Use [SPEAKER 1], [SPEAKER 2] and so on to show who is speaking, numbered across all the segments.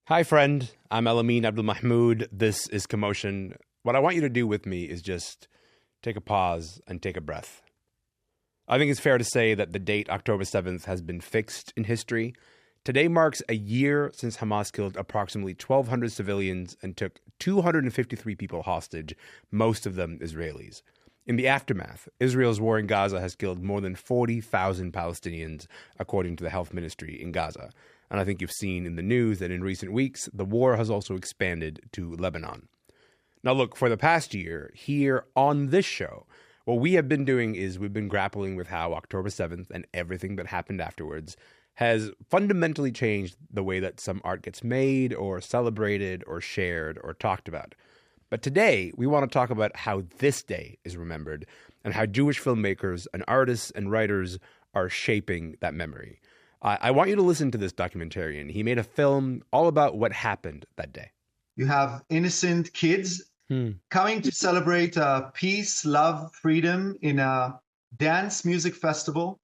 [SPEAKER 1] Hi, friend. I'm Elamin Abdul Mahmoud. This is Commotion. What I want you to do with me is just take a pause and take a breath. I think it's fair to say that the date October 7th has been fixed in history. Today marks a year since Hamas killed approximately 1,200 civilians and took 253 people hostage, most of them Israelis. In the aftermath, Israel's war in Gaza has killed more than 40,000 Palestinians, according to the health ministry in Gaza. And I think you've seen in the news that in recent weeks, the war has also expanded to Lebanon. Now, look, for the past year, here on this show, what we have been doing is we've been grappling with how October 7th and everything that happened afterwards has fundamentally changed the way that some art gets made or celebrated or shared or talked about. But today, we want to talk about how this day is remembered and how Jewish filmmakers and artists and writers are shaping that memory. I want you to listen to this documentarian. He made a film all about what happened that day.
[SPEAKER 2] You have innocent kids coming to celebrate peace, love, freedom in a dance music festival.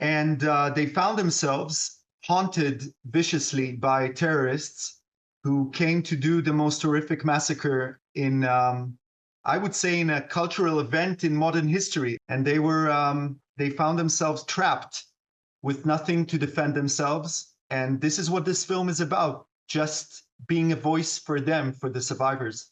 [SPEAKER 2] And they found themselves haunted viciously by terrorists who came to do the most horrific massacre in, I would say, in a cultural event in modern history. And they found themselves trapped with nothing to defend themselves. And this is what this film is about, just being a voice for them, for the survivors.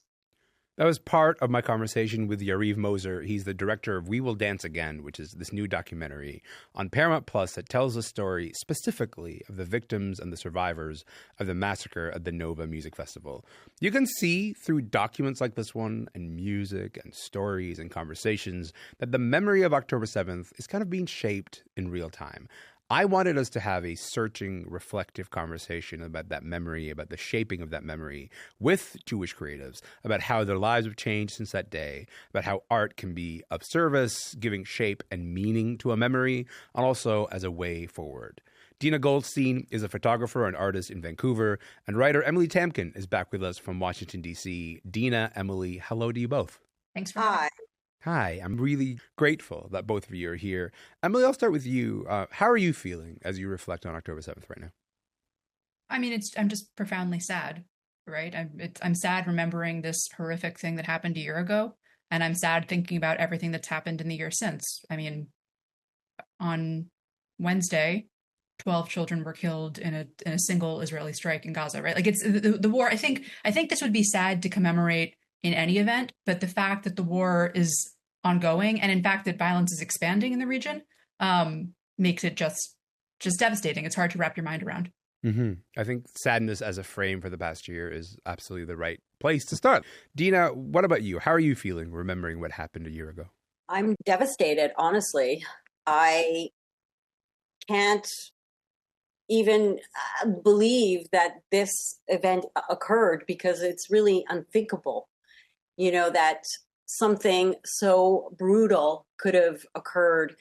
[SPEAKER 1] That was part of my conversation with Yariv Rozen. He's the director of We Will Dance Again, which is this new documentary on Paramount Plus that tells the story specifically of the victims and the survivors of the massacre at the Nova Music Festival. You can see through documents like this one and music and stories and conversations that the memory of October 7th is kind of being shaped in real time. I wanted us to have a searching, reflective conversation about that memory, about the shaping of that memory with Jewish creatives, about how their lives have changed since that day, about how art can be of service, giving shape and meaning to a memory, and also as a way forward. Dina Goldstein is a photographer and artist in Vancouver, and writer Emily Tamkin is back with us from Washington, D.C. Dina, Emily, hello to you both.
[SPEAKER 3] Thanks for having me.
[SPEAKER 1] Hi, I'm really grateful that both of you are here. Emily, I'll start with you. How are you feeling as you reflect on October 7th right now?
[SPEAKER 3] I mean, I'm just profoundly sad, right? I'm sad remembering this horrific thing that happened a year ago, and I'm sad thinking about everything that's happened in the year since. I mean, on Wednesday, 12 children were killed in a single Israeli strike in Gaza, right? Like it's the war. I think this would be sad to commemorate in any event, but the fact that the war is ongoing and in fact that violence is expanding in the region makes it just devastating. It's hard to wrap your mind around.
[SPEAKER 1] Mm-hmm. I think sadness as a frame for the past year is absolutely the right place to start. Dina, what about you? How are you feeling remembering what happened a year ago?
[SPEAKER 4] I'm devastated, honestly. I can't even believe that this event occurred because it's really unthinkable. You know, that something so brutal could have occurred.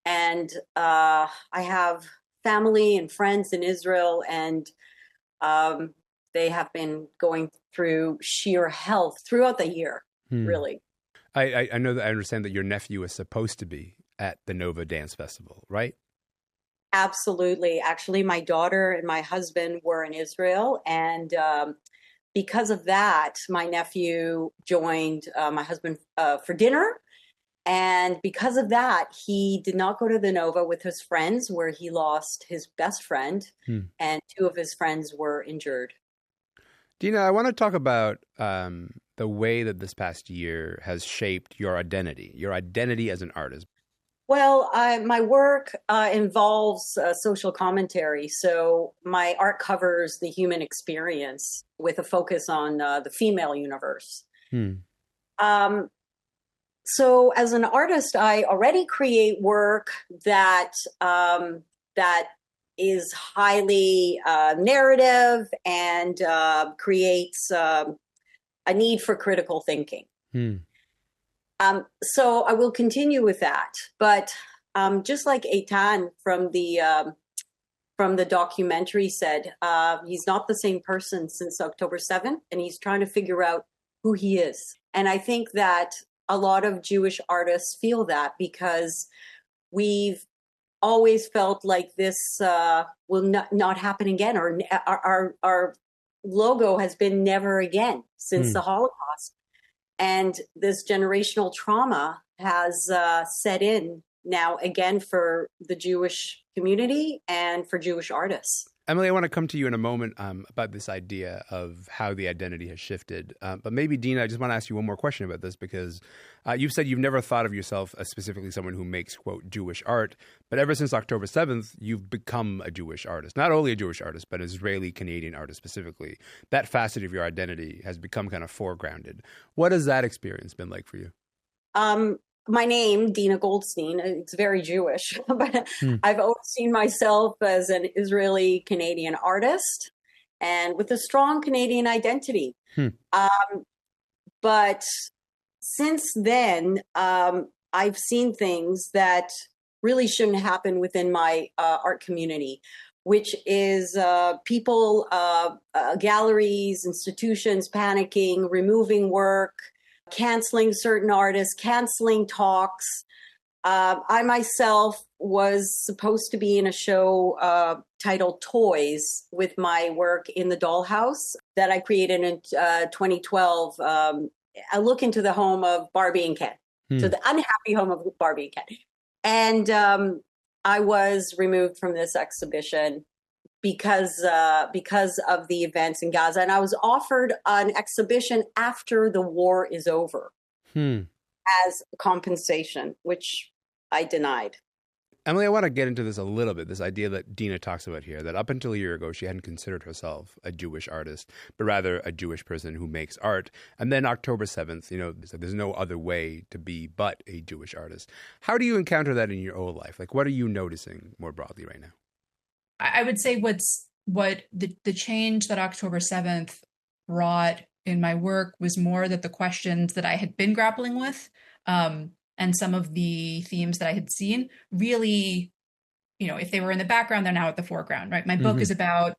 [SPEAKER 4] And I have family and friends in Israel, and they have been going through sheer hell throughout the year, really.
[SPEAKER 1] I know that I understand that your nephew is supposed to be at the Nova Dance Festival, right?
[SPEAKER 4] Absolutely. Actually, my daughter and my husband were in Israel, and because of that, my nephew joined my husband for dinner. And because of that, he did not go to the Nova with his friends, where he lost his best friend, and two of his friends were injured.
[SPEAKER 1] Dina, I want to talk about the way that this past year has shaped your identity as an artist.
[SPEAKER 4] Well, my work involves social commentary. So my art covers the human experience with a focus on the female universe. So as an artist, I already create work that is highly narrative and creates a need for critical thinking. So I will continue with that, but just like Eitan from the documentary said, he's not the same person since October 7th, and he's trying to figure out who he is. And I think that a lot of Jewish artists feel that because we've always felt like this will not happen again, or our logo has been never again since the Holocaust. And this generational trauma has set in now again for the Jewish community and for Jewish artists.
[SPEAKER 1] Emily, I want to come to you in a moment about this idea of how the identity has shifted. But maybe, Dina, I just want to ask you one more question about this, because you've said you've never thought of yourself as specifically someone who makes, quote, Jewish art. But ever since October 7th, you've become a Jewish artist. Not only a Jewish artist, but an Israeli-Canadian artist specifically. That facet of your identity has become kind of foregrounded. What has that experience been like for you?
[SPEAKER 4] My name, Dina Goldstein, it's very Jewish, but I've always seen myself as an Israeli-Canadian artist and with a strong Canadian identity. But since then, I've seen things that really shouldn't happen within my art community, which is people, galleries, institutions panicking, removing work, canceling certain artists, canceling talks. I myself was supposed to be in a show titled Toys with my work in the Dollhouse that I created in 2012. A look into the home of Barbie and Ken, so the unhappy home of Barbie and Ken. And I was removed from this exhibition because of the events in Gaza. And I was offered an exhibition after the war is over as compensation, which I denied.
[SPEAKER 1] Emily, I want to get into this a little bit, this idea that Dina talks about here, that up until a year ago, she hadn't considered herself a Jewish artist, but rather a Jewish person who makes art. And then October 7th, there's no other way to be but a Jewish artist. How do you encounter that in your own life? Like, what are you noticing more broadly right now?
[SPEAKER 3] I would say what the change that October 7th brought in my work was more that the questions that I had been grappling with, and some of the themes that I had seen really, if they were in the background, they're now at the foreground, right? My book is about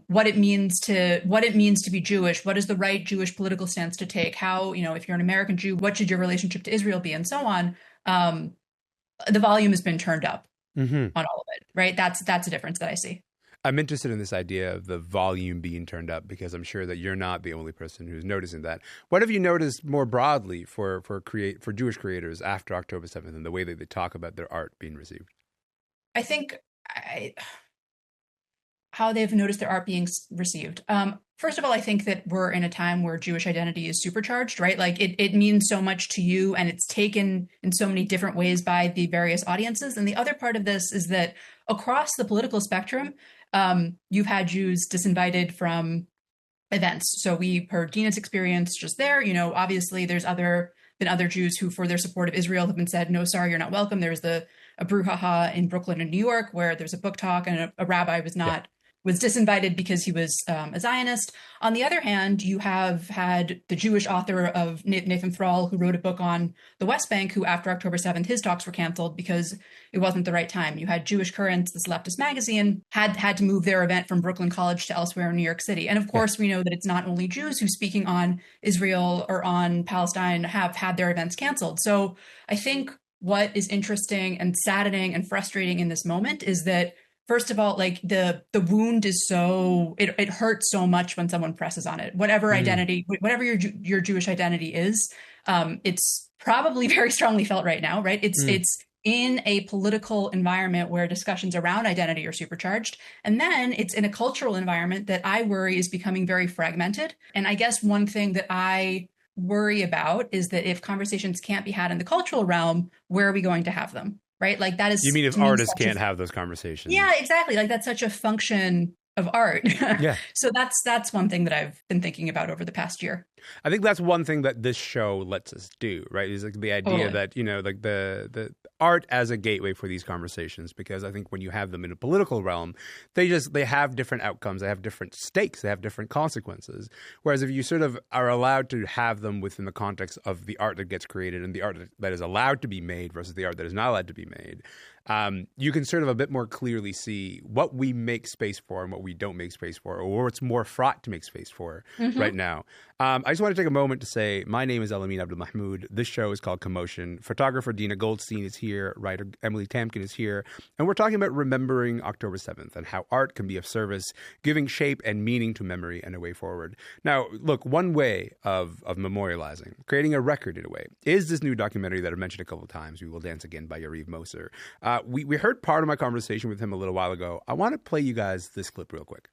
[SPEAKER 3] what it means to be Jewish. What is the right Jewish political stance to take? How, if you're an American Jew, what should your relationship to Israel be, and so on. The volume has been turned up on all of it, right? That's a difference that I see.
[SPEAKER 1] I'm interested in this idea of the volume being turned up, because I'm sure that you're not the only person who's noticing that. What have you noticed more broadly for Jewish creators after October 7th and the way that they talk about their art being received?
[SPEAKER 3] I think how they've noticed their art being received. First of all, I think that we're in a time where Jewish identity is supercharged, right? Like it means so much to you, and it's taken in so many different ways by the various audiences. And the other part of this is that across the political spectrum, you've had Jews disinvited from events. So we heard Dina's experience just there. Obviously there's been other Jews who, for their support of Israel, have been said, no, sorry, you're not welcome. There's a brouhaha in Brooklyn and New York where there's a book talk and a rabbi was disinvited because he was a Zionist. On the other hand, you have had the Jewish author of Nathan Thrall, who wrote a book on the West Bank, who after October 7th, his talks were canceled because it wasn't the right time. You had Jewish Currents, this leftist magazine, had to move their event from Brooklyn College to elsewhere in New York City. And of course, we know that it's not only Jews who, speaking on Israel or on Palestine, have had their events canceled. So I think what is interesting and saddening and frustrating in this moment is that, first of all, like the wound is it hurts so much when someone presses on it. Whatever identity, whatever your Jewish identity is, it's probably very strongly felt right now, right? It's in a political environment where discussions around identity are supercharged. And then it's in a cultural environment that I worry is becoming very fragmented. And I guess one thing that I worry about is that if conversations can't be had in the cultural realm, where are we going to have them? Right? Like that is.
[SPEAKER 1] You mean if artists can't have those conversations?
[SPEAKER 3] Yeah, exactly. Like that's such a function of art.
[SPEAKER 1] Yeah.
[SPEAKER 3] So that's one thing that I've been thinking about over the past year.
[SPEAKER 1] I think that's one thing that this show lets us do, right? Is like the idea that, like the art as a gateway for these conversations, because I think when you have them in a political realm, they have different outcomes, they have different stakes, they have different consequences. Whereas if you sort of are allowed to have them within the context of the art that gets created and the art that is allowed to be made versus the art that is not allowed to be made, you can sort of a bit more clearly see what we make space for and what we don't make space for, or what's more fraught to make space for right now. I just want to take a moment to say my name is Elamin Abdulmahmoud. This show is called Commotion. Photographer Dina Goldstein is here. Writer Emily Tamkin is here. And we're talking about remembering October 7th and how art can be of service, giving shape and meaning to memory and a way forward. Now, look, one way of memorializing, creating a record in a way, is this new documentary that I mentioned a couple of times, We Will Dance Again by Yariv Rozen. We heard part of my conversation with him a little while ago. I want to play you guys this clip real quick.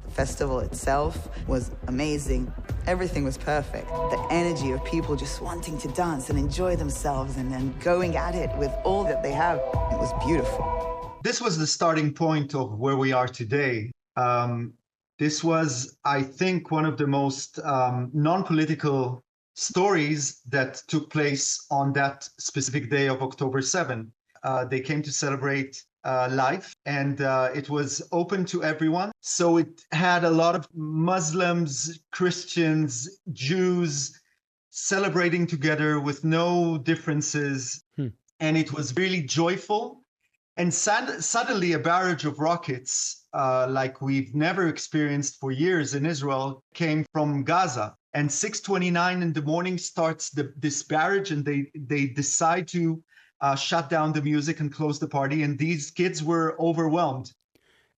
[SPEAKER 5] The festival itself was amazing. Everything was perfect. The energy of people just wanting to dance and enjoy themselves and going at it with all that they have. It was beautiful.
[SPEAKER 2] This was the starting point of where we are today. This was, I think, one of the most non-political stories that took place on that specific day of October 7. They came to celebrate life, and it was open to everyone. So it had a lot of Muslims, Christians, Jews celebrating together with no differences. And it was really joyful. And suddenly a barrage of rockets, like we've never experienced for years in Israel, came from Gaza. And 6:29 in the morning starts this barrage, and they decide to shut down the music and close the party, and these kids were overwhelmed.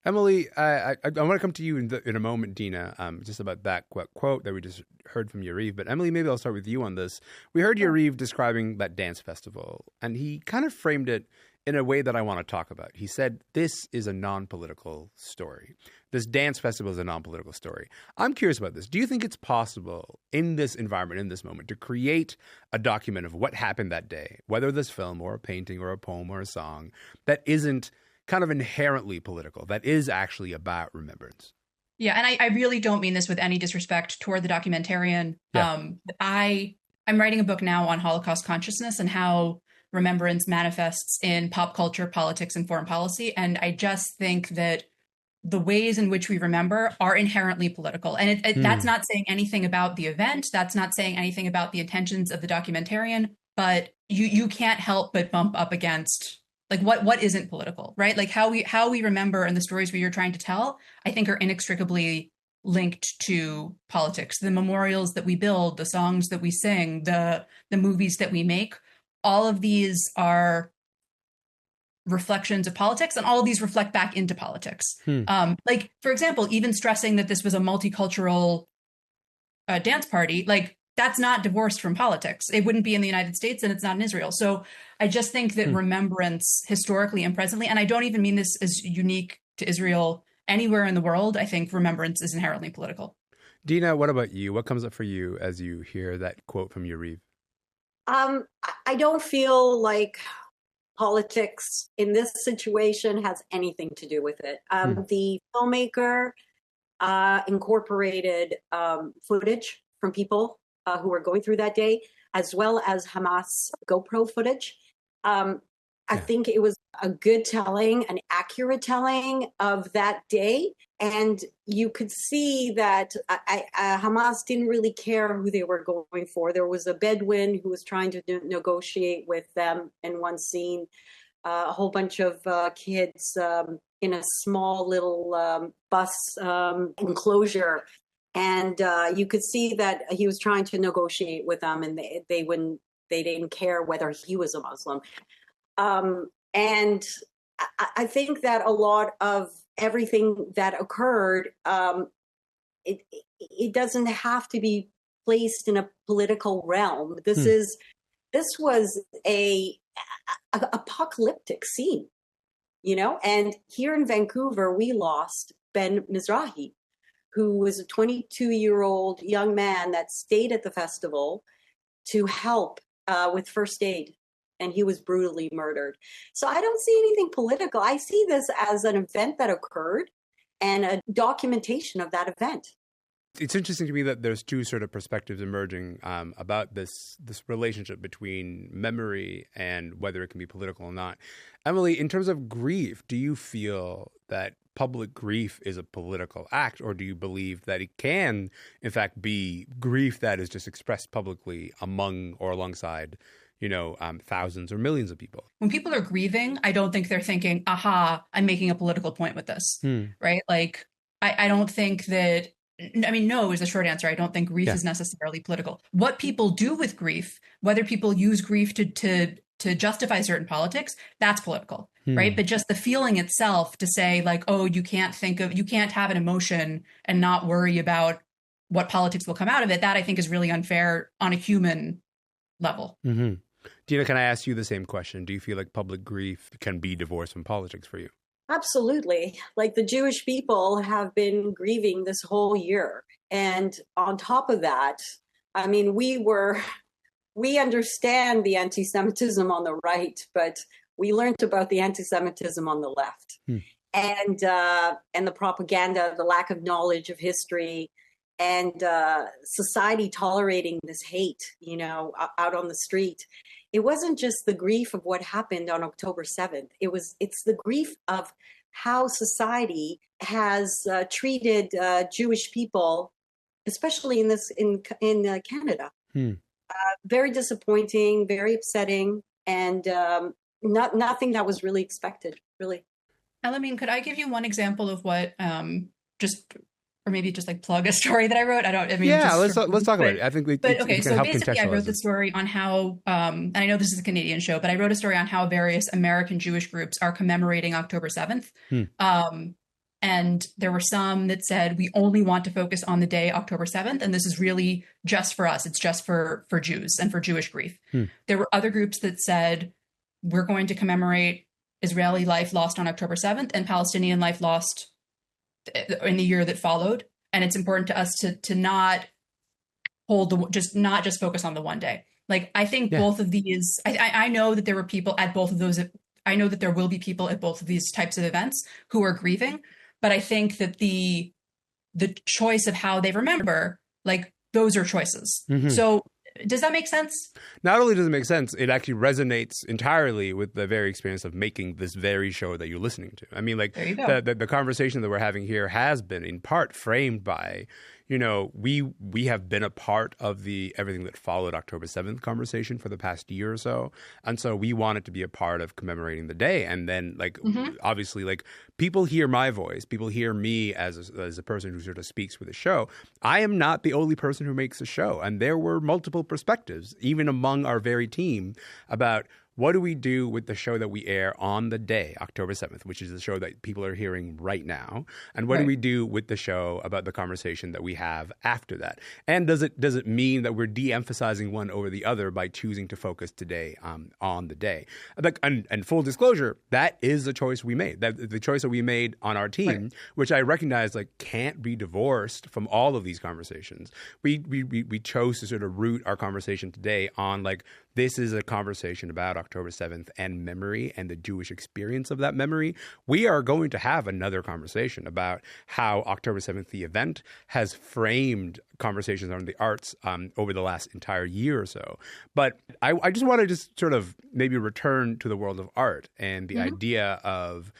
[SPEAKER 1] Emily, I want to come to you in a moment, Dina, just about that quote that we just heard from Yariv. But Emily, maybe I'll start with you on this. We heard Yariv describing that dance festival, and he kind of framed it in a way that I want to talk about. He said, this is a non-political story. This dance festival is a non-political story. I'm curious about this. Do you think it's possible in this environment, in this moment, to create a document of what happened that day, whether this film or a painting or a poem or a song, that isn't kind of inherently political, that is actually about remembrance?
[SPEAKER 3] Yeah, and I really don't mean this with any disrespect toward the documentarian.
[SPEAKER 1] Yeah.
[SPEAKER 3] I'm writing a book now on Holocaust consciousness and how remembrance manifests in pop culture, politics, and foreign policy. And I just think that the ways in which we remember are inherently political. And that's not saying anything about the event. That's not saying anything about the intentions of the documentarian. But you can't help but bump up against, like, what isn't political, right? Like how we remember and the stories we are trying to tell, I think, are inextricably linked to politics. The memorials that we build, the songs that we sing, the movies that we make, all of these are reflections of politics, and all of these reflect back into politics. Like, for example, even stressing that this was a multicultural dance party, like, that's not divorced from politics. It wouldn't be in the United States, and it's not in Israel. So I just think that remembrance historically and presently, and I don't even mean this as unique to Israel, anywhere in the world, I think remembrance is inherently political.
[SPEAKER 1] Dina, what about you? What comes up for you as you hear that quote from Yariv?
[SPEAKER 4] I don't feel like politics in this situation has anything to do with it. The filmmaker incorporated footage from people who were going through that day, as well as Hamas GoPro footage. I think it was a good telling, an accurate telling of that day. And you could see that Hamas didn't really care who they were going for. There was a Bedouin who was trying to negotiate with them in one scene. A whole bunch of kids in a small little bus enclosure. And you could see that he was trying to negotiate with them, and they didn't care whether he was a Muslim. And I think that a lot of everything that occurred, it doesn't have to be placed in a political realm. This was a apocalyptic scene, you know. And here in Vancouver, we lost Ben Mizrahi, who was a 22-year-old young man that stayed at the festival to help with first aid. And he was brutally murdered. So I don't see anything political. I see this as an event that occurred and a documentation of that event.
[SPEAKER 1] It's interesting to me that there's two sort of perspectives emerging about this relationship between memory and whether it can be political or not. Emily, in terms of grief, do you feel that public grief is a political act, or do you believe that it can, in fact, be grief that is just expressed publicly among or alongside, thousands or millions of people?
[SPEAKER 3] When people are grieving, I don't think they're thinking, aha, I'm making a political point with this, right? Like, I don't think that I mean, no is the short answer. I don't think grief is necessarily political. What people do with grief, whether people use grief to justify certain politics, that's political, right? But just the feeling itself to say like, oh, you can't have an emotion and not worry about what politics will come out of it, that I think is really unfair on a human level.
[SPEAKER 1] Mm-hmm. Dina, can I ask you the same question? Do you feel like public grief can be divorced from politics for you?
[SPEAKER 4] Absolutely. Like the Jewish people have been grieving this whole year. And on top of that, I mean, we understand the anti-Semitism on the right, but we learned about the anti-Semitism on the left. And the propaganda, the lack of knowledge of history, and society tolerating this hate, out on the street. It wasn't just the grief of what happened on October 7th. It's the grief of how society has treated Jewish people, especially in Canada. Very disappointing, very upsetting, and nothing that was really expected, really.
[SPEAKER 3] Elamin, could I give you one example of what or maybe just like plug a story that I wrote? Let's talk about it. I think
[SPEAKER 1] okay.
[SPEAKER 3] So basically, I wrote the story on how, and I know this is a Canadian show, but I wrote a story on how various American Jewish groups are commemorating October 7th. And there were some that said, we only want to focus on the day October 7th. And this is really just for us. It's just for Jews and for Jewish grief. There were other groups that said, we're going to commemorate Israeli life lost on October 7th and Palestinian life lost in the year that followed. And it's important to us to not not just focus on the one day. Like, I think both of these, I know that there were people at both of those. I know that there will be people at both of these types of events who are grieving, but I think that the choice of how they remember, like, those are choices. So does that make sense?
[SPEAKER 1] Not only does it make sense, it actually resonates entirely with the very experience of making this very show that you're listening to. I mean, like, the conversation that we're having here has been in part framed by, we have been a part of the everything that followed October 7th conversation for the past year or so. And so we wanted to be a part of commemorating the day. And then, like, obviously, like, people hear my voice. People hear me as a person who sort of speaks for the show. I am not the only person who makes the show. And there were multiple perspectives, even among our very team, about what do we do with the show that we air on the day, October 7th, which is the show that people are hearing right now? And what do we do with the show about the conversation that we have after that? And does it mean that we're de-emphasizing one over the other by choosing to focus today on the day? Like, and full disclosure, that is the choice we made. That the choice that we made on our team, which I recognize like can't be divorced from all of these conversations. We chose to sort of root our conversation today on like, this is a conversation about October 7th and memory and the Jewish experience of that memory. We are going to have another conversation about how October 7th, the event, has framed conversations on the arts over the last entire year or so. But I just want to just sort of maybe return to the world of art and the idea of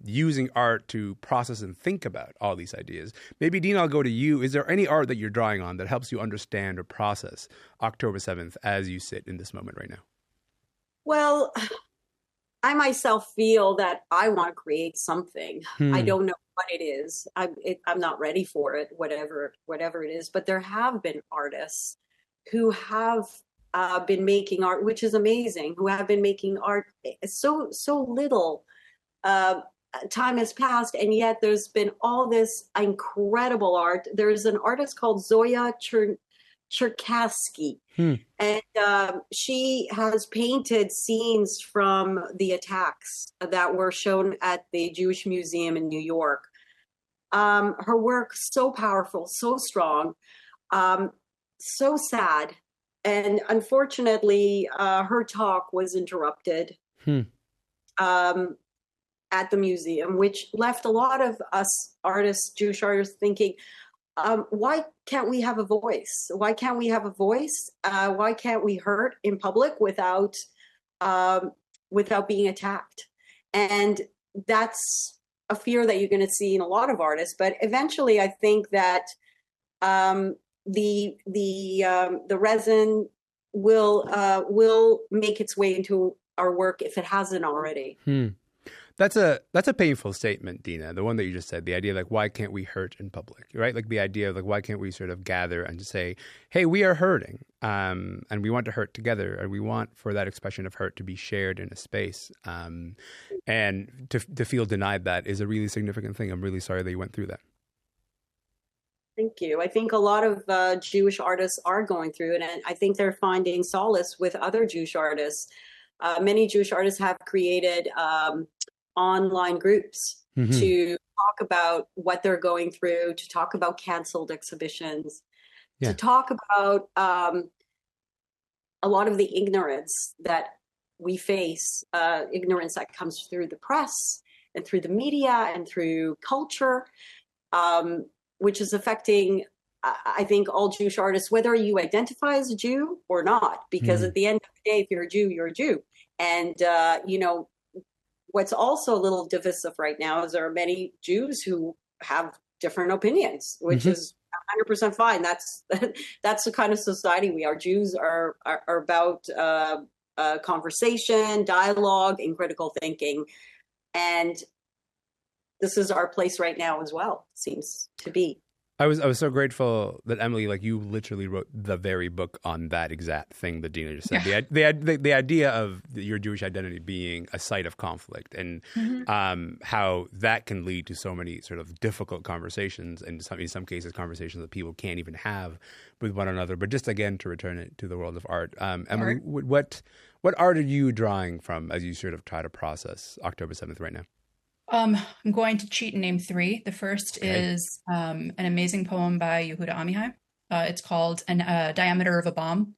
[SPEAKER 1] using art to process and think about all these ideas. Maybe, Dina, I'll go to you. Is there any art that you're drawing on that helps you understand or process October 7th as you sit in this moment right now?
[SPEAKER 4] Well, I myself feel that I want to create something. I don't know what it is. I'm not ready for it, whatever it is. But there have been artists who have been making art, which is amazing, who have been making art so little. Time has passed, and yet there's been all this incredible art. There's an artist called Zoya Cherkassky, and she has painted scenes from the attacks that were shown at the Jewish Museum in New York. Her work, so powerful, so strong, so sad. And unfortunately, her talk was interrupted. At the museum, which left a lot of us artists, Jewish artists, thinking, why can't we have a voice? Why can't we have a voice? Why can't we hurt in public without being attacked? And that's a fear that you're going to see in a lot of artists. But eventually, I think that the resin will make its way into our work if it hasn't already.
[SPEAKER 1] That's a painful statement, Dina. The one that you just said, the idea like, why can't we hurt in public, right? Like the idea of like, why can't we sort of gather and just say, hey, we are hurting, and we want to hurt together, and we want for that expression of hurt to be shared in a space, and to feel denied that is a really significant thing. I'm really sorry that you went through that.
[SPEAKER 4] Thank you. I think a lot of Jewish artists are going through it, and I think they're finding solace with other Jewish artists. Many Jewish artists have created online groups to talk about what they're going through, to talk about canceled exhibitions, to talk about a lot of the ignorance that we face, ignorance that comes through the press and through the media and through culture, which is affecting, I think, all Jewish artists, whether you identify as a Jew or not, because at the end of the day, if you're a Jew, you're a Jew. And, what's also a little divisive right now is there are many Jews who have different opinions, which is 100% fine. That's the kind of society we are. Jews are about conversation, dialogue, and critical thinking. And this is our place right now as well, seems to be.
[SPEAKER 1] I was so grateful that Emily, like you literally wrote the very book on that exact thing that Dina just said. Yeah. The idea of your Jewish identity being a site of conflict, and how that can lead to so many sort of difficult conversations, and in some cases conversations that people can't even have with one another. But just again, to return it to the world of art, Emily, what art are you drawing from as you sort of try to process October 7th right now?
[SPEAKER 3] I'm going to cheat and name three. The first is an amazing poem by Yehuda Amihai. It's called Diameter of a Bomb.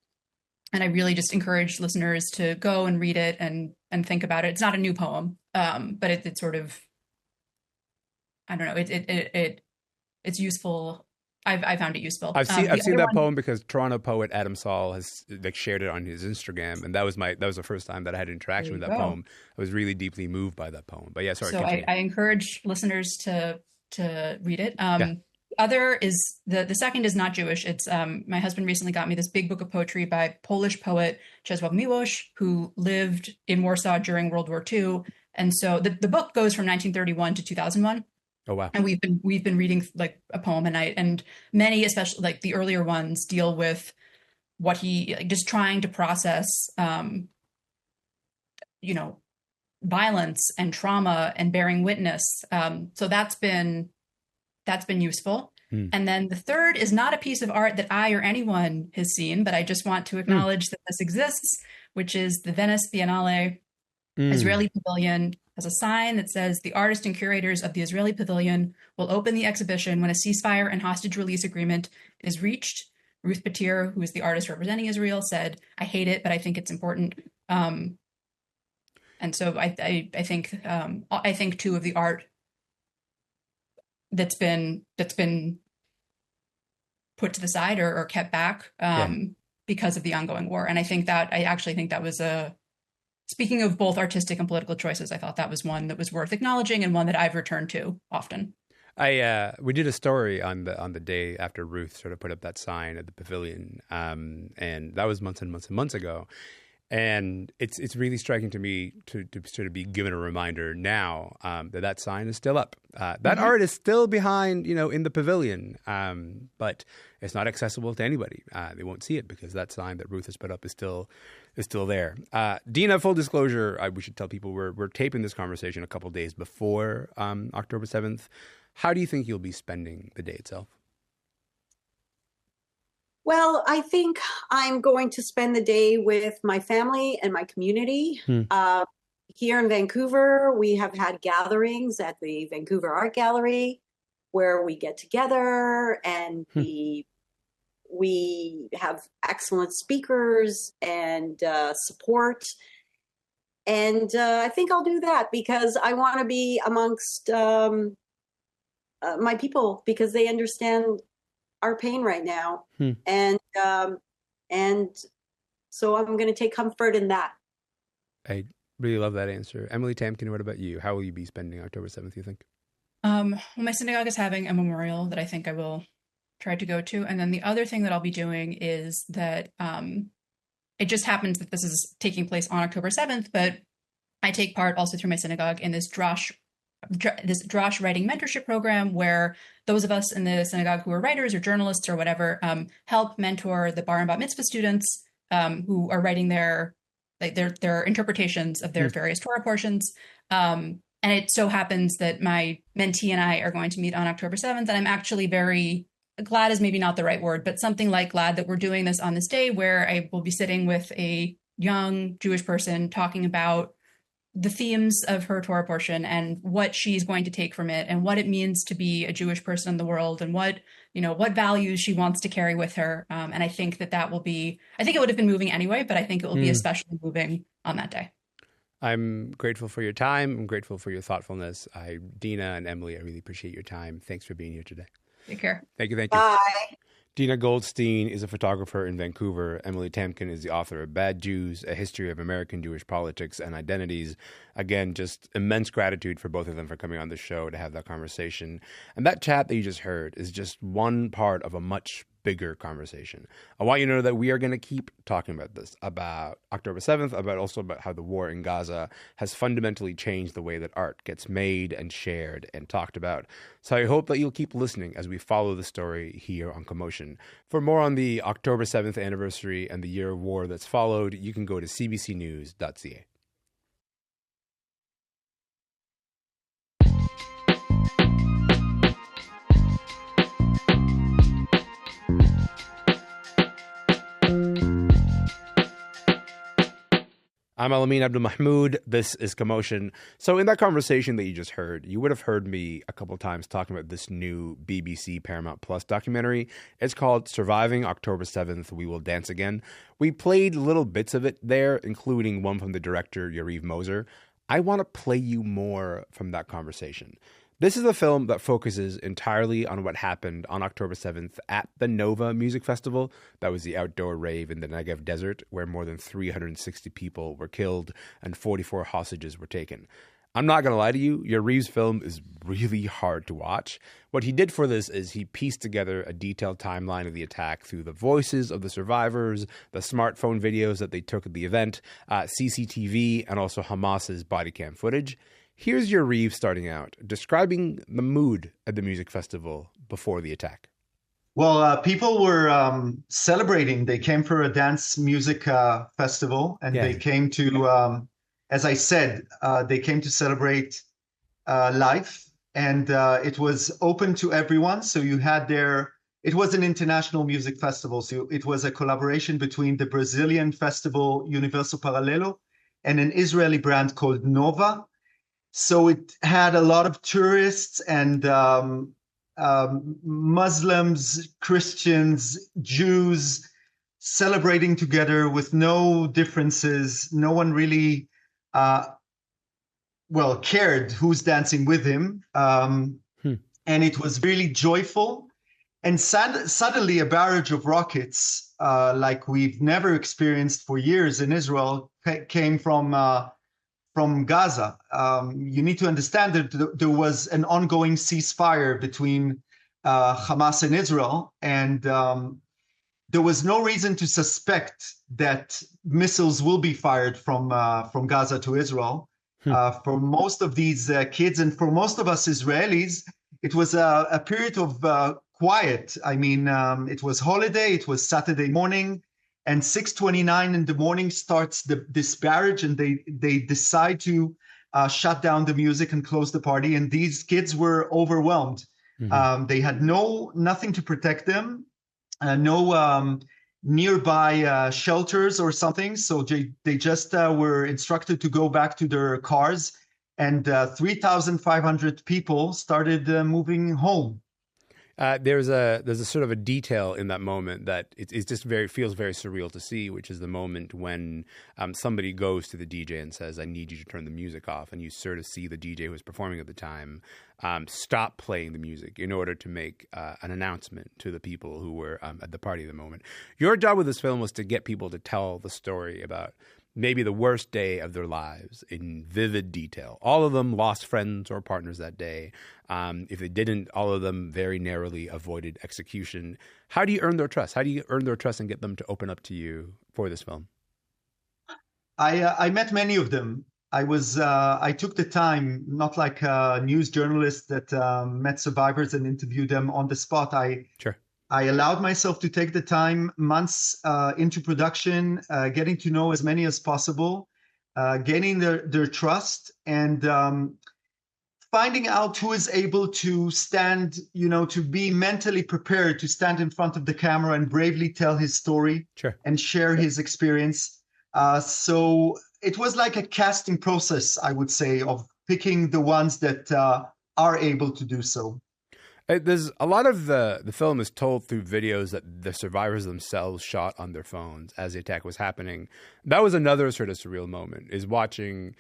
[SPEAKER 3] And I really just encourage listeners to go and read it and think about it. It's not a new poem, but it's sort of, I don't know, it's useful. I found it useful.
[SPEAKER 1] I've seen that poem because Toronto poet Adam Saul has like shared it on his Instagram, and that was the first time that I had interaction with that poem. I was really deeply moved by that poem. But yeah, sorry.
[SPEAKER 3] So I encourage listeners to read it. Other is the second is not Jewish. It's my husband recently got me this big book of poetry by Polish poet Czesław Miłosz, who lived in Warsaw during World War II, and so the book goes from 1931 to 2001.
[SPEAKER 1] Oh wow!
[SPEAKER 3] And we've been reading like a poem a night, and many, especially like the earlier ones, deal with what he just trying to process, violence and trauma and bearing witness. So that's been useful. And then the third is not a piece of art that I or anyone has seen, but I just want to acknowledge that this exists, which is the Venice Biennale Israeli Pavilion. Has a sign that says the artists and curators of the Israeli Pavilion will open the exhibition when a ceasefire and hostage release agreement is reached. Ruth Batir, who is the artist representing Israel, said, "I hate it, but I think it's important." And so I think too of the art that's been put to the side or kept back because of the ongoing war. And I actually think that was speaking of both artistic and political choices, I thought that was one that was worth acknowledging and one that I've returned to often.
[SPEAKER 1] We did a story on the day after Ruth sort of put up that sign at the pavilion, and that was months and months and months ago. And it's really striking to me to sort of be given a reminder now that sign is still up. That art is still behind, in the pavilion, but it's not accessible to anybody. They won't see it because that sign that Ruth has put up is still there. Dina, full disclosure, we should tell people we're taping this conversation a couple days before October 7th. How do you think you'll be spending the day itself?
[SPEAKER 4] Well, I think I'm going to spend the day with my family and my community. Here in Vancouver, we have had gatherings at the Vancouver Art Gallery where we get together and we have excellent speakers and support. And I think I'll do that because I want to be amongst my people because they understand our pain right now. And so I'm going to take comfort in that.
[SPEAKER 1] I really love that answer. Emily Tamkin, what about you? How will you be spending October 7th, you think?
[SPEAKER 3] Well, my synagogue is having a memorial that I think I will try to go to. And then the other thing that I'll be doing is that it just happens that this is taking place on October 7th, but I take part also through my synagogue in this Drosh writing mentorship program where those of us in the synagogue who are writers or journalists or whatever help mentor the bar and bat mitzvah students who are writing their interpretations of their various Torah portions. And it so happens that my mentee and I are going to meet on October 7th. And I'm actually very glad is maybe not the right word, but something like glad that we're doing this on this day where I will be sitting with a young Jewish person talking about the themes of her Torah portion and what she's going to take from it and what it means to be a Jewish person in the world and what values she wants to carry with her. And I think that will be, I think it would have been moving anyway, but I think it will be especially moving on that day.
[SPEAKER 1] I'm grateful for your time. I'm grateful for your thoughtfulness. Dina and Emily, I really appreciate your time. Thanks for being here today.
[SPEAKER 3] Take care.
[SPEAKER 1] Thank you.
[SPEAKER 4] Bye.
[SPEAKER 1] Dina Goldstein is a photographer in Vancouver. Emily Tamkin is the author of Bad Jews, A History of American Jewish Politics and Identities. Again, just immense gratitude for both of them for coming on the show to have that conversation. And that chat that you just heard is just one part of a much bigger conversation. I want you to know that we are going to keep talking about this, about October 7th, about how the war in Gaza has fundamentally changed the way that art gets made and shared and talked about. So I hope that you'll keep listening as we follow the story here on Commotion. For more on the October 7th anniversary and the year of war that's followed, you can go to cbcnews.ca. I'm Elamin Abdul-Mahmoud. This is Commotion. So in that conversation that you just heard, you would have heard me a couple of times talking about this new BBC Paramount Plus documentary. It's called Surviving October 7th, We Will Dance Again. We played little bits of it there, including one from the director, Yariv Rozen. I want to play you more from that conversation. This is a film that focuses entirely on what happened on October 7th at the Nova Music Festival. That was the outdoor rave in the Negev desert where more than 360 people were killed and 44 hostages were taken. I'm not going to lie to you, Yariv's film is really hard to watch. What he did for this is he pieced together a detailed timeline of the attack through the voices of the survivors, the smartphone videos that they took at the event, CCTV, and also Hamas's body cam footage. Here's Yariv starting out, describing the mood at the music festival before the attack.
[SPEAKER 2] Well, people were celebrating. They came for a dance music festival, and they came to, as I said, they came to celebrate life, and it was open to everyone. So you had it was an international music festival. So it was a collaboration between the Brazilian festival Universo Paralelo and an Israeli brand called Nova. So it had a lot of tourists and Muslims, Christians, Jews celebrating together with no differences. No one really, cared who's dancing with him. And it was really joyful. And suddenly a barrage of rockets, like we've never experienced for years in Israel, came from Gaza. You need to understand that there was an ongoing ceasefire between Hamas and Israel, and there was no reason to suspect that missiles will be fired from Gaza to Israel. For most of these kids and for most of us Israelis, it was a period of quiet. I mean, it was holiday, it was Saturday morning, and 6:29 in the morning starts this barrage, and they decide to shut down the music and close the party. And these kids were overwhelmed. They had nothing to protect them, no nearby shelters or something. So they just were instructed to go back to their cars, and 3,500 people started moving home.
[SPEAKER 1] There's a sort of a detail in that moment that it's just feels very surreal to see, which is the moment when somebody goes to the DJ and says, "I need you to turn the music off," and you sort of see the DJ who was performing at the time stop playing the music in order to make an announcement to the people who were at the party at the moment. Your job with this film was to get people to tell the story about maybe the worst day of their lives in vivid detail. All of them lost friends or partners that day. If they didn't, all of them very narrowly avoided execution. How do you earn their trust? How do you earn their trust and get them to open up to you for this film?
[SPEAKER 2] I met many of them. I took the time, not like a news journalist that met survivors and interviewed them on the spot.
[SPEAKER 1] Sure.
[SPEAKER 2] I allowed myself to take the time, months into production, getting to know as many as possible, gaining their trust, and finding out who is able to stand, to be mentally prepared to stand in front of the camera and bravely tell his story.
[SPEAKER 1] Sure.
[SPEAKER 2] And share his experience. So it was like a casting process, I would say, of picking the ones that are able to do so.
[SPEAKER 1] There's a lot of the film is told through videos that the survivors themselves shot on their phones as the attack was happening. That was another sort of surreal moment, is watching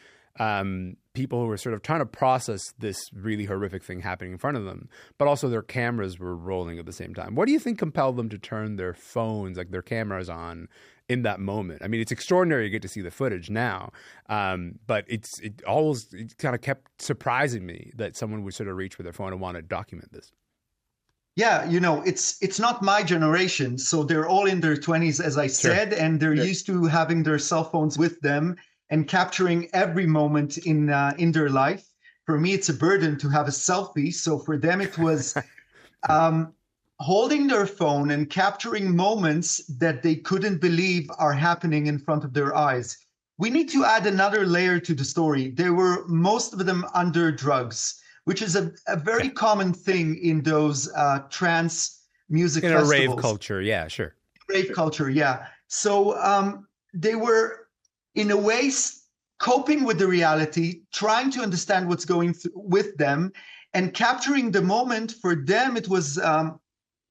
[SPEAKER 1] people who were sort of trying to process this really horrific thing happening in front of them, but also their cameras were rolling at the same time. What do you think compelled them to turn their phones, like their cameras, on in that moment? I mean, it's extraordinary to get to see the footage now, but it kind of kept surprising me that someone would sort of reach for their phone and want to document this.
[SPEAKER 2] Yeah, it's not my generation, so they're all in their 20s, as I said, and they're used to having their cell phones with them and capturing every moment in their life. For me, it's a burden to have a selfie. So for them, it was holding their phone and capturing moments that they couldn't believe are happening in front of their eyes. We need to add another layer to the story. They were, most of them, under drugs, which is a very common thing in those trance music festivals.
[SPEAKER 1] In a rave culture, yeah, sure.
[SPEAKER 2] Rave culture, yeah. So they were, in a way, coping with the reality, trying to understand what's going with them, and capturing the moment. For them, it was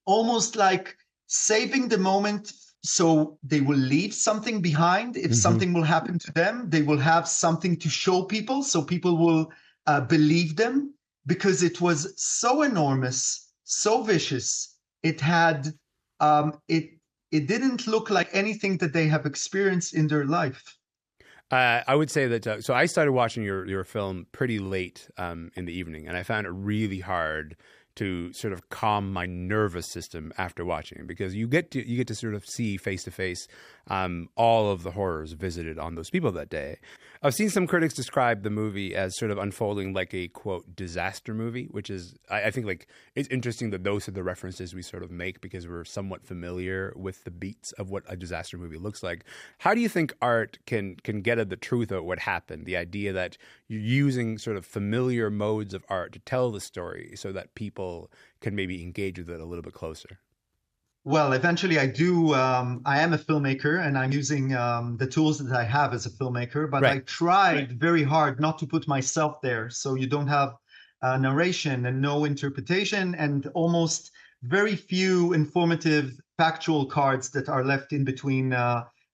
[SPEAKER 2] almost like saving the moment, so they will leave something behind. If something will happen to them, they will have something to show people, so people will believe them, because it was so enormous, so vicious. It had it didn't look like anything that they have experienced in their life.
[SPEAKER 1] I would say that, so I started watching your film pretty late in the evening, and I found it really hard to sort of calm my nervous system after watching it, because you get to sort of see face to face all of the horrors visited on those people that day. I've seen some critics describe the movie as sort of unfolding like a, quote, disaster movie, which is, I think, like, it's interesting that those are the references we sort of make because we're somewhat familiar with the beats of what a disaster movie looks like. How do you think art can get at the truth of what happened? The idea that you're using sort of familiar modes of art to tell the story so that people can maybe engage with it a little bit closer.
[SPEAKER 2] Well, eventually I do. I am a filmmaker, and I'm using the tools that I have as a filmmaker, but I tried very hard not to put myself there. So you don't have narration and no interpretation, and almost very few informative factual cards that are left in between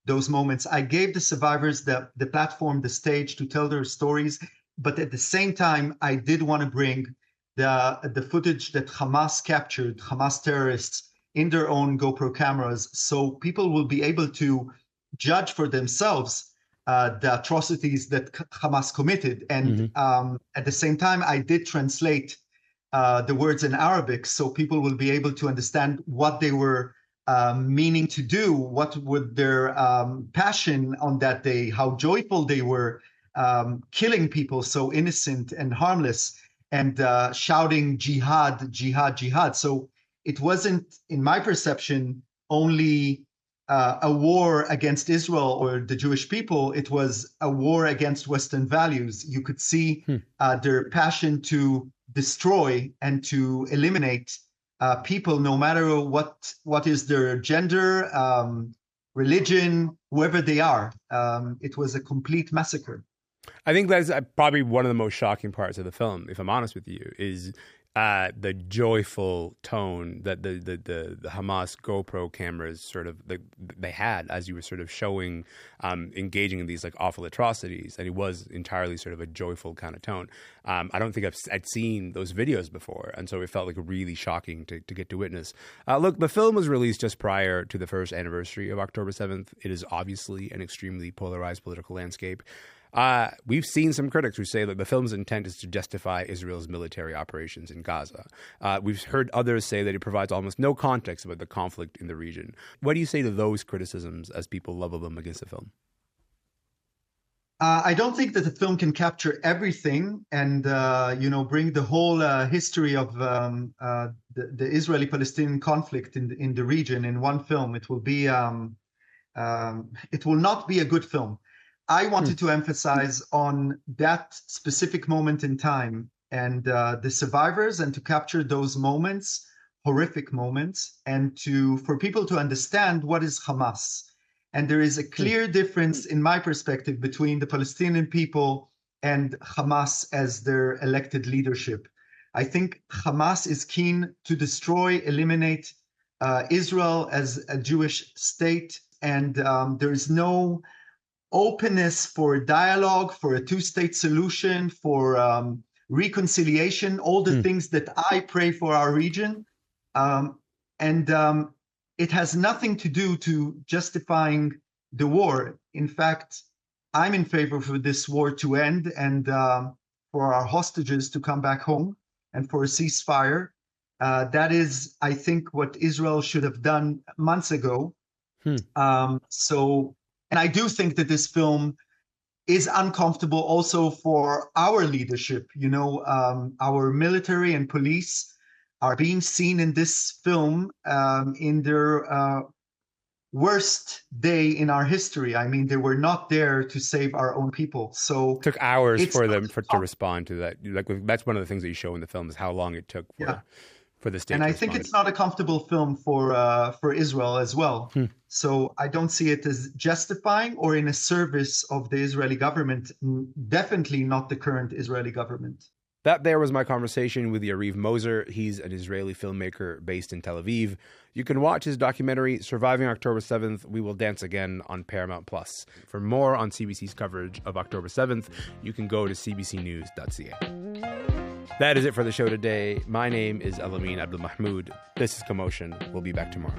[SPEAKER 2] those moments. I gave the survivors the platform, the stage to tell their stories, but at the same time, I did want to bring the footage that Hamas captured, Hamas terrorists, in their own GoPro cameras, so people will be able to judge for themselves the atrocities that Hamas committed. And at the same time, I did translate the words in Arabic, so people will be able to understand what they were meaning to do, what was their passion on that day, how joyful they were, killing people so innocent and harmless, and shouting jihad, jihad, jihad. So it wasn't, in my perception, only a war against Israel or the Jewish people. It was a war against Western values. You could see their passion to destroy and to eliminate people, no matter what is their gender, religion, whoever they are. It was a complete massacre.
[SPEAKER 1] I think that's probably one of the most shocking parts of the film, if I'm honest with you, is the joyful tone that the Hamas GoPro cameras sort of they had as you were sort of showing, engaging in these like awful atrocities, and it was entirely sort of a joyful kind of tone. I don't think I'd seen those videos before, and so it felt like really shocking to get to witness. Look, the film was released just prior to the first anniversary of October 7th. It is obviously an extremely polarized political landscape. We've seen some critics who say that the film's intent is to justify Israel's military operations in Gaza. We've heard others say that it provides almost no context about the conflict in the region. What do you say to those criticisms as people level them against the film?
[SPEAKER 2] I don't think that the film can capture everything and, bring the whole history of the Israeli-Palestinian conflict in the region in one film. It will not be a good film. I wanted to emphasize on that specific moment in time and the survivors, and to capture those moments, horrific moments, and for people to understand what is Hamas. And there is a clear difference, in my perspective, between the Palestinian people and Hamas as their elected leadership. I think Hamas is keen to destroy, eliminate Israel as a Jewish state, and there is no openness for dialogue, for a two-state solution, for reconciliation, all the things that I pray for our region. It has nothing to do to justifying the war. In fact, I'm in favor for this war to end and for our hostages to come back home and for a ceasefire. That is, I think, what Israel should have done months ago. And I do think that this film is uncomfortable also for our leadership. Our military and police are being seen in this film in their worst day in our history. I mean, they were not there to save our own people. So
[SPEAKER 1] it took hours for them to respond to that. Like, that's one of the things that you show in the film, is how long it took for the state.
[SPEAKER 2] And I think it's not a comfortable film for Israel as well. So I don't see it as justifying or in a service of the Israeli government. Definitely not the current Israeli government.
[SPEAKER 1] That there was my conversation with Yariv Rozen. He's an Israeli filmmaker based in Tel Aviv. You can watch his documentary, Surviving October 7th, We Will Dance Again, on Paramount+. For more on CBC's coverage of October 7th, you can go to cbcnews.ca. That is it for the show today. My name is Elamin Abdul Mahmoud. This is Commotion. We'll be back tomorrow.